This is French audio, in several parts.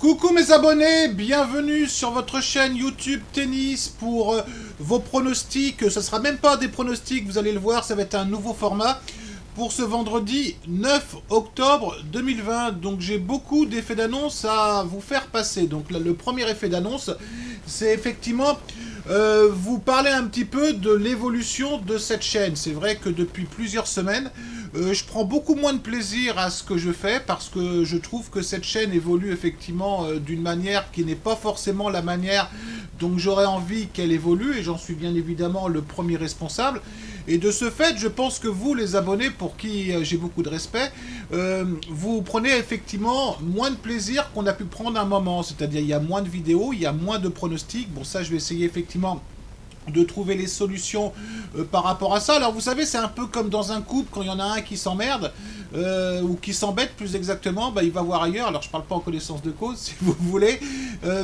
Coucou mes abonnés, bienvenue sur votre chaîne YouTube Tennis pour vos pronostics. Ce sera même pas des pronostics, vous allez le voir, ça va être un nouveau format pour ce vendredi 9 octobre 2020. Donc j'ai beaucoup d'effets d'annonce à vous faire passer. Donc là, le premier effet d'annonce, c'est effectivement vous parler un petit peu de l'évolution de cette chaîne. C'est vrai que depuis plusieurs semaines, je prends beaucoup moins de plaisir à ce que je fais parce que je trouve que cette chaîne évolue effectivement d'une manière qui n'est pas forcément la manière dont j'aurais envie qu'elle évolue, et j'en suis bien évidemment le premier responsable. Et de ce fait, je pense que vous, les abonnés, pour qui j'ai beaucoup de respect, vous prenez effectivement moins de plaisir qu'on a pu prendre un moment. C'est-à-dire, il y a moins de vidéos, il y a moins de pronostics. Bon, ça, je vais essayer effectivement de trouver les solutions par rapport à ça. Alors vous savez, c'est un peu comme dans un couple, quand il y en a un qui s'emmerde, ou qui s'embête plus exactement, bah, il va voir ailleurs. Alors je parle pas en connaissance de cause, si vous voulez,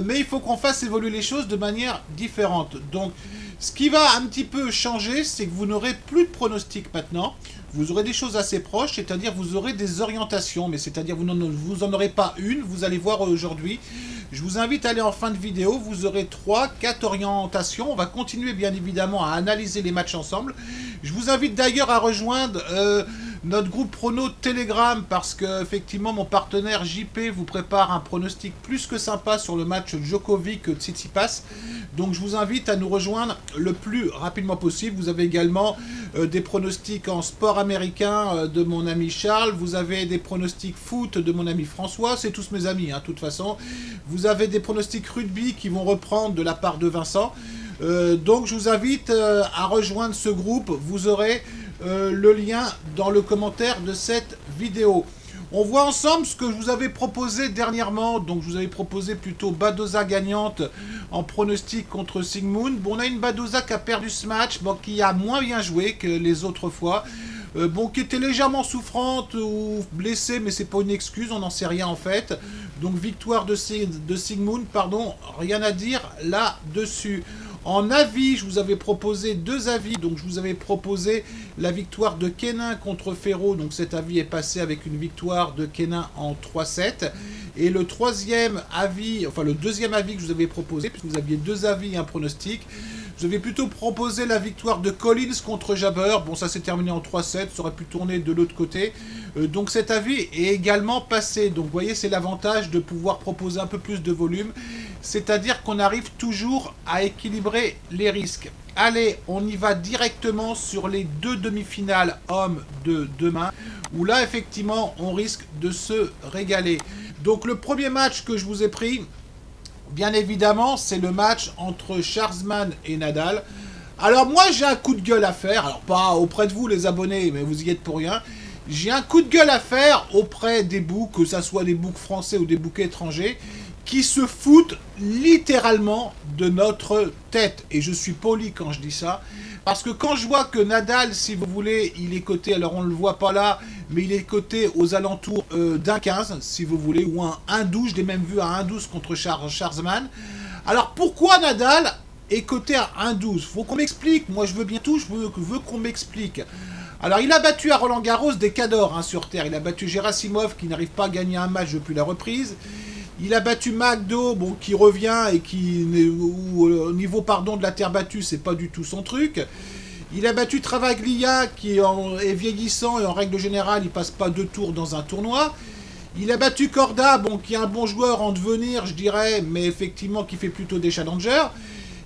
mais il faut qu'on fasse évoluer les choses de manière différente. Donc ce qui va un petit peu changer, c'est que vous n'aurez plus de pronostics maintenant. Vous aurez des choses assez proches, c'est-à-dire vous aurez des orientations, mais c'est-à-dire vous n'en aurez pas une, vous allez voir aujourd'hui. Je vous invite à aller en fin de vidéo, vous aurez 3-4 orientations. On va continuer bien évidemment à analyser les matchs ensemble. Je vous invite d'ailleurs à rejoindre notre groupe prono Telegram, parce que effectivement mon partenaire JP vous prépare un pronostic plus que sympa sur le match Djokovic-Tsitsipas. Donc je vous invite à nous rejoindre le plus rapidement possible. Vous avez également des pronostics en sport américain de mon ami Charles. Vous avez des pronostics foot de mon ami François. C'est tous mes amis, hein, de toute façon. Vous avez des pronostics rugby qui vont reprendre de la part de Vincent. Donc je vous invite à rejoindre ce groupe. Vous aurez le lien dans le commentaire de cette vidéo. On voit ensemble ce que je vous avais proposé dernièrement. Donc je vous avais proposé plutôt Badosa gagnante en pronostic contre Sigmund. Bon, on a une Badosa qui a perdu ce match, bon, qui a moins bien joué que les autres fois. Bon, qui était légèrement souffrante ou blessée, mais c'est pas une excuse, on n'en sait rien en fait. Donc victoire de Sigmund, pardon, rien à dire là-dessus. En avis, je vous avais proposé deux avis. Donc je vous avais proposé la victoire de Kenin contre Ferro. Donc cet avis est passé avec une victoire de Kenin en 3-7. Et le troisième avis, enfin le deuxième avis que je vous avais proposé, puisque vous aviez deux avis et un pronostic, je vais plutôt proposer la victoire de Collins contre Jabber. Bon, ça s'est terminé en 3-7, ça aurait pu tourner de l'autre côté. Donc cet avis est également passé. Donc vous voyez, c'est l'avantage de pouvoir proposer un peu plus de volume. C'est-à-dire qu'on arrive toujours à équilibrer les risques. Allez, on y va directement sur les deux demi-finales hommes de demain, où là, effectivement, on risque de se régaler. Donc le premier match que je vous ai pris, bien évidemment, c'est le match entre Schwarzman et Nadal. Alors moi, j'ai un coup de gueule à faire. Alors pas auprès de vous, les abonnés, mais vous y êtes pour rien. J'ai un coup de gueule à faire auprès des books, que ce soit des books français ou des books étrangers, qui se foutent littéralement de notre tête. Et je suis poli quand je dis ça. Parce que quand je vois que Nadal, si vous voulez, il est coté, alors on ne le voit pas là, mais il est coté aux alentours d'un 15, si vous voulez, ou un 1-12, je l'ai même vu à 1-12 contre Schwarzman. Alors pourquoi Nadal est coté à 1-12? Faut qu'on m'explique, moi je veux bien tout, je veux qu'on m'explique. Alors il a battu à Roland-Garros des cadors hein, sur terre, il a battu Gerasimov qui n'arrive pas à gagner un match depuis la reprise. Il a battu Magdo, bon, qui revient et qui, au niveau pardon, de la terre battue, c'est pas du tout son truc. Il a battu Travaglia, qui est vieillissant et en règle générale, il passe pas deux tours dans un tournoi. Il a battu Corda, bon, qui est un bon joueur en devenir, je dirais, mais effectivement qui fait plutôt des challengers.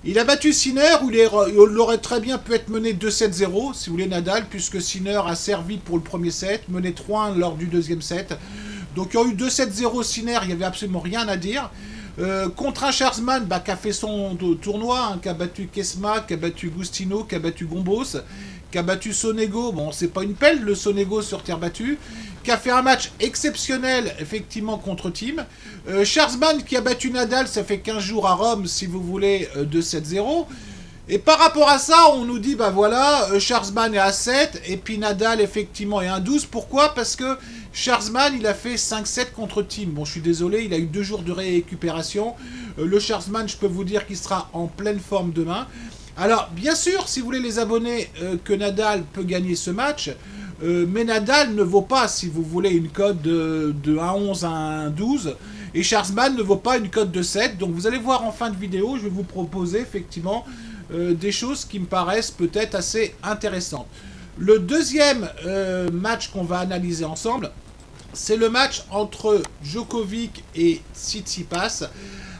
Il a battu Sinner, où il aurait très bien pu être mené 2-7-0, si vous voulez, Nadal, puisque Sinner a servi pour le premier set, mené 3-1 lors du deuxième set. Donc il y a eu 2-7-0 Sinner, il n'y avait absolument rien à dire. Contre un Schwarzman bah, qui a fait son tournoi, hein, qui a battu Kesma, qui a battu Gustino, qui a battu Gombos, qui a battu Sonego. Bon, c'est pas une pelle le Sonego sur terre battue. Qui a fait un match exceptionnel, effectivement, contre Thiem. Schwarzman qui a battu Nadal, ça fait 15 jours à Rome, si vous voulez, 2-7-0. Et par rapport à ça, on nous dit, bah voilà, Schwarzman est à 7, et puis Nadal, effectivement, est à 12. Pourquoi? Parce que Schwarzman, il a fait 5-7 contre Thiem. Bon, je suis désolé, il a eu 2 jours de récupération. Le Schwarzman, je peux vous dire qu'il sera en pleine forme demain. Alors, bien sûr, si vous voulez les abonnés, que Nadal peut gagner ce match, mais Nadal ne vaut pas, si vous voulez, une cote de 1-11 à 1-12. Et Schwarzman ne vaut pas une cote de 7. Donc vous allez voir en fin de vidéo, je vais vous proposer effectivement des choses qui me paraissent peut-être assez intéressantes. Le deuxième match qu'on va analyser ensemble, c'est le match entre Djokovic et Tsitsipas.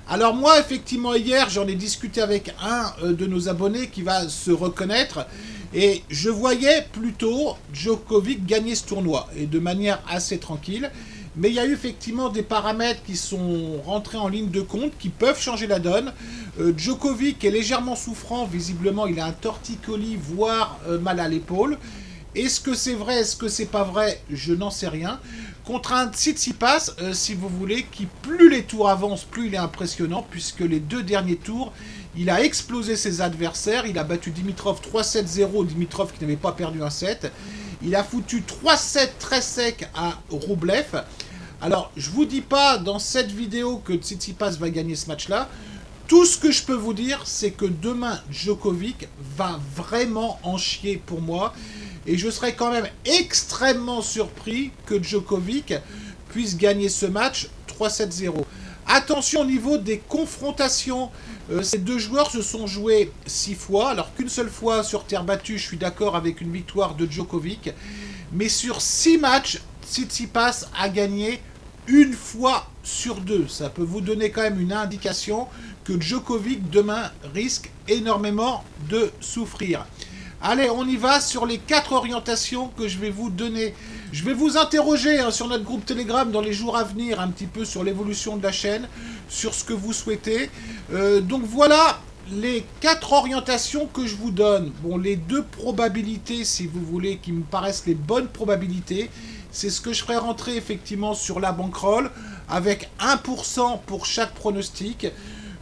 Alors moi, effectivement, hier, j'en ai discuté avec un de nos abonnés qui va se reconnaître. Et je voyais plutôt Djokovic gagner ce tournoi. Et de manière assez tranquille. Mais il y a eu effectivement des paramètres qui sont rentrés en ligne de compte, qui peuvent changer la donne. Djokovic est légèrement souffrant. Visiblement, il a un torticolis, voire mal à l'épaule. Est-ce que c'est vrai, est-ce que c'est pas vrai? Je n'en sais rien. Contre un Tsitsipas, si vous voulez, qui plus les tours avancent, plus il est impressionnant, puisque les 2 derniers tours, il a explosé ses adversaires. Il a battu Dimitrov 3-7-0, Dimitrov qui n'avait pas perdu un set. Il a foutu 3-7 très secs à Rublev. Alors, je vous dis pas dans cette vidéo que Tsitsipas va gagner ce match-là. Tout ce que je peux vous dire, c'est que demain, Djokovic va vraiment en chier pour moi. Et je serais quand même extrêmement surpris que Djokovic puisse gagner ce match 3-7-0. Attention au niveau des confrontations. Ces deux joueurs se sont joués 6 fois. Alors qu'une seule fois sur terre battue, je suis d'accord avec une victoire de Djokovic. Mais sur 6 matchs, Tsitsipas a gagné une fois sur 2. Ça peut vous donner quand même une indication que Djokovic demain risque énormément de souffrir. Allez, on y va sur les 4 orientations que je vais vous donner. Je vais vous interroger sur notre groupe Telegram dans les jours à venir, un petit peu sur l'évolution de la chaîne, sur ce que vous souhaitez. Donc voilà les 4 orientations que je vous donne. Bon, les 2 probabilités, si vous voulez, qui me paraissent les bonnes probabilités, c'est ce que je ferai rentrer effectivement sur la bankroll, avec 1% pour chaque pronostic.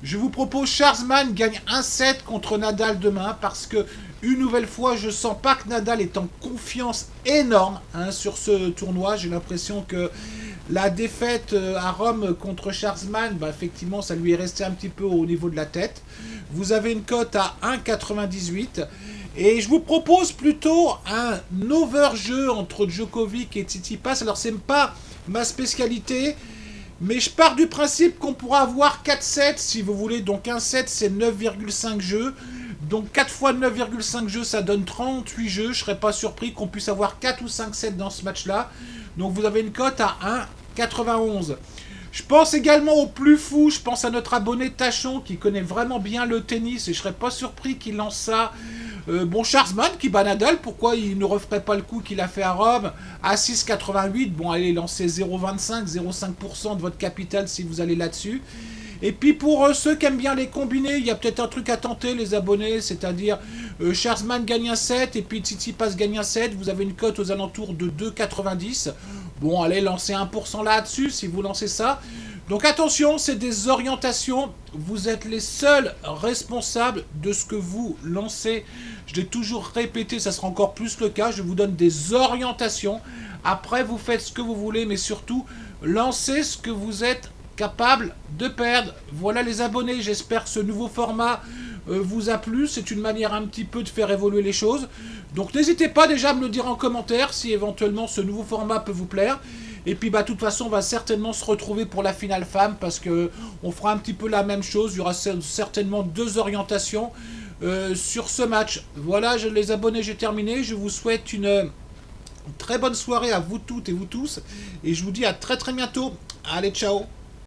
Je vous propose Schwarzman gagne 1-7 contre Nadal demain, parce que une nouvelle fois, je sens pas que Nadal est en confiance énorme sur ce tournoi. J'ai l'impression que la défaite à Rome contre Schwarzman, effectivement, ça lui est resté un petit peu au niveau de la tête. Vous avez une cote à 1,98. Et je vous propose plutôt un over-jeu entre Djokovic et Tsitsipas. Alors, c'est pas ma spécialité, mais je pars du principe qu'on pourra avoir 4 sets, si vous voulez. Donc, un set, c'est 9,5 jeux. Donc 4 fois 9,5 jeux, ça donne 38 jeux. Je ne serais pas surpris qu'on puisse avoir 4 ou 5 sets dans ce match-là. Donc vous avez une cote à 1,91. Je pense également au plus fou. Je pense à notre abonné Tachon qui connaît vraiment bien le tennis. Et je ne serais pas surpris qu'il lance ça. Bon, Schwarzman qui bat Nadal. Pourquoi il ne referait pas le coup qu'il a fait à Rome à 6,88. Bon, allez, lancez 0,25, 0,5% de votre capital si vous allez là-dessus. Et puis pour ceux qui aiment bien les combinés, il y a peut-être un truc à tenter, les abonnés, c'est-à-dire Schwarzman gagne un 7 et puis Tsitsipas gagne un 7. Vous avez une cote aux alentours de 2,90. Bon, allez, lancez 1% là-dessus si vous lancez ça. Donc attention, c'est des orientations. Vous êtes les seuls responsables de ce que vous lancez. Je l'ai toujours répété, ça sera encore plus le cas. Je vous donne des orientations. Après, vous faites ce que vous voulez, mais surtout, lancez ce que vous êtes capable de perdre. Voilà les abonnés, j'espère que ce nouveau format vous a plu. C'est une manière un petit peu de faire évoluer les choses. Donc n'hésitez pas déjà à me le dire en commentaire si éventuellement ce nouveau format peut vous plaire. Et puis de toute façon on va certainement se retrouver pour la finale femme, parce que on fera un petit peu la même chose. Il y aura certainement 2 orientations sur ce match. Voilà les abonnés, j'ai terminé. Je vous souhaite une très bonne soirée à vous toutes et vous tous. Et je vous dis à très très bientôt. Allez, ciao.